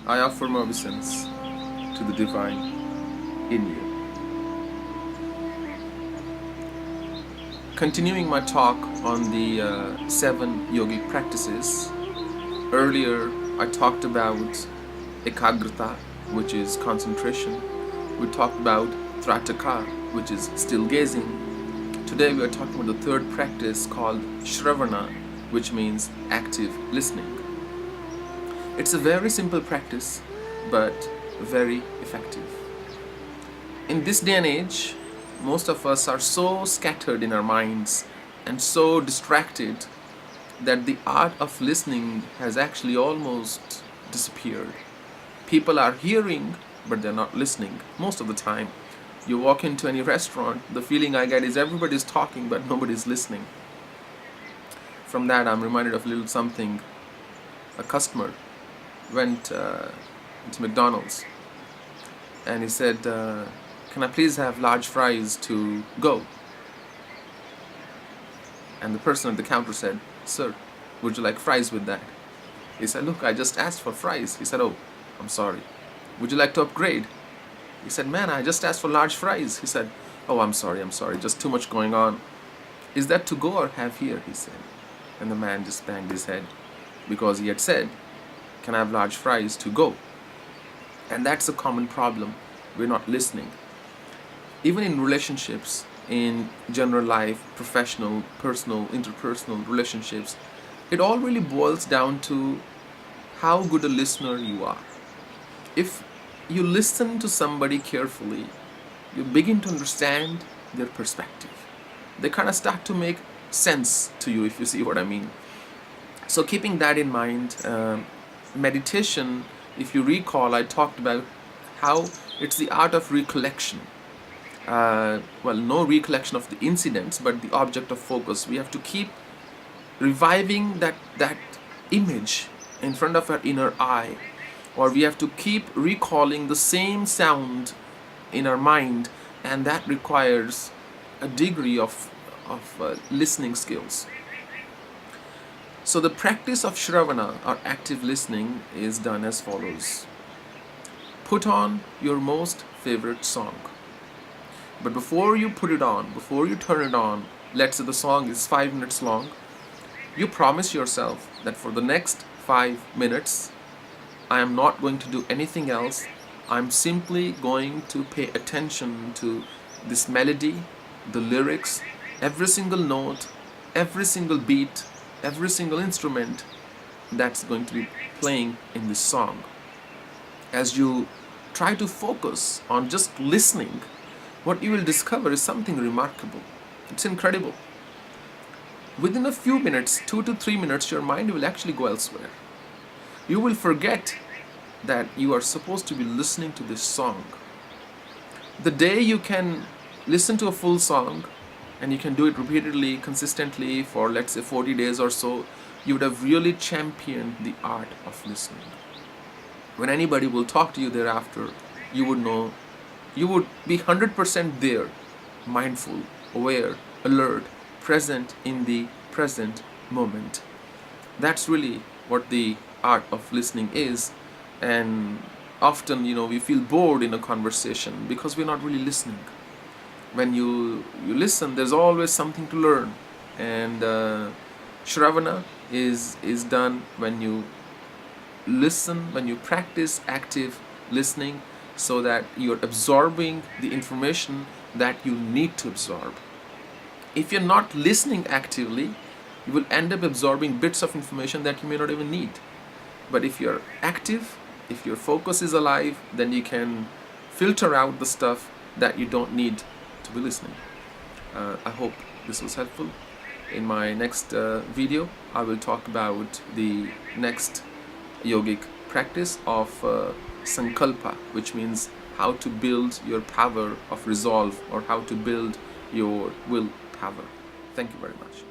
I offer my obeisance to the divine in you. Continuing my talk on the 7 yogic practices, earlier I talked about ekagrata, which is concentration. We talked about trataka, which is still gazing. Today we are talking about the third practice called Shravana, which means active listening. It's a very simple practice, but very effective. In this day and age, most of us are so scattered in our minds and so distracted that the art of listening has actually almost disappeared. People are hearing, but they're not listening most of the time. You walk into any restaurant, the feeling I get is everybody's talking, but nobody's listening. From that, I'm reminded of a little something. A customer went into McDonald's and he said, can I please have large fries to go? And the person at the counter said, sir, would you like fries with that? He said, look, I just asked for fries. He said, oh, I'm sorry. Would you like to upgrade? He said, man, I just asked for large fries. He said, oh, I'm sorry, just too much going on. Is that to go or have here? He said. And the man just banged his head because he had said, can I have large fries to go? And that's a common problem. We're not listening. Even in relationships, in general life, professional, personal, interpersonal relationships, it all really boils down to how good a listener you are. If you listen to somebody carefully, you begin to understand their perspective. They kind of start to make sense to you, if you see what I mean. So keeping that in mind, meditation, if you recall, I talked about how it's the art of recollection. No recollection of the incidents, but the object of focus. We have to keep reviving that image in front of our inner eye, or we have to keep recalling the same sound in our mind, and that requires a degree of listening skills. So the practice of Shravana, or active listening, is done as follows. Put on your most favorite song. But before you put it on, before you turn it on, let's say the song is 5 minutes long, you promise yourself that for the next 5 minutes, I am not going to do anything else. I'm simply going to pay attention to this melody, the lyrics, every single note, every single beat, every single instrument that's going to be playing in this song. As you try to focus on just listening, what you will discover is something remarkable. It's incredible. Within a few minutes, 2 to 3 minutes, your mind will actually go elsewhere. You will forget that you are supposed to be listening to this song. The day you can listen to a full song, and you can do it repeatedly, consistently for, let's say, 40 days or so, you would have really championed the art of listening. When anybody will talk to you thereafter, you would know, you would be 100% there, mindful, aware, alert, present in the present moment. That's really what the art of listening is. And often, we feel bored in a conversation because we're not really listening. When you listen, there's always something to learn. And Shravana is done when you listen, when you practice active listening, so that you're absorbing the information that you need to absorb. If you're not listening actively, you will end up absorbing bits of information that you may not even need. But if you're active, if your focus is alive, then you can filter out the stuff that you don't need to be listening. I hope this was helpful. In my next video, I will talk about the next yogic practice of sankalpa, which means how to build your power of resolve, or how to build your will power. Thank you very much.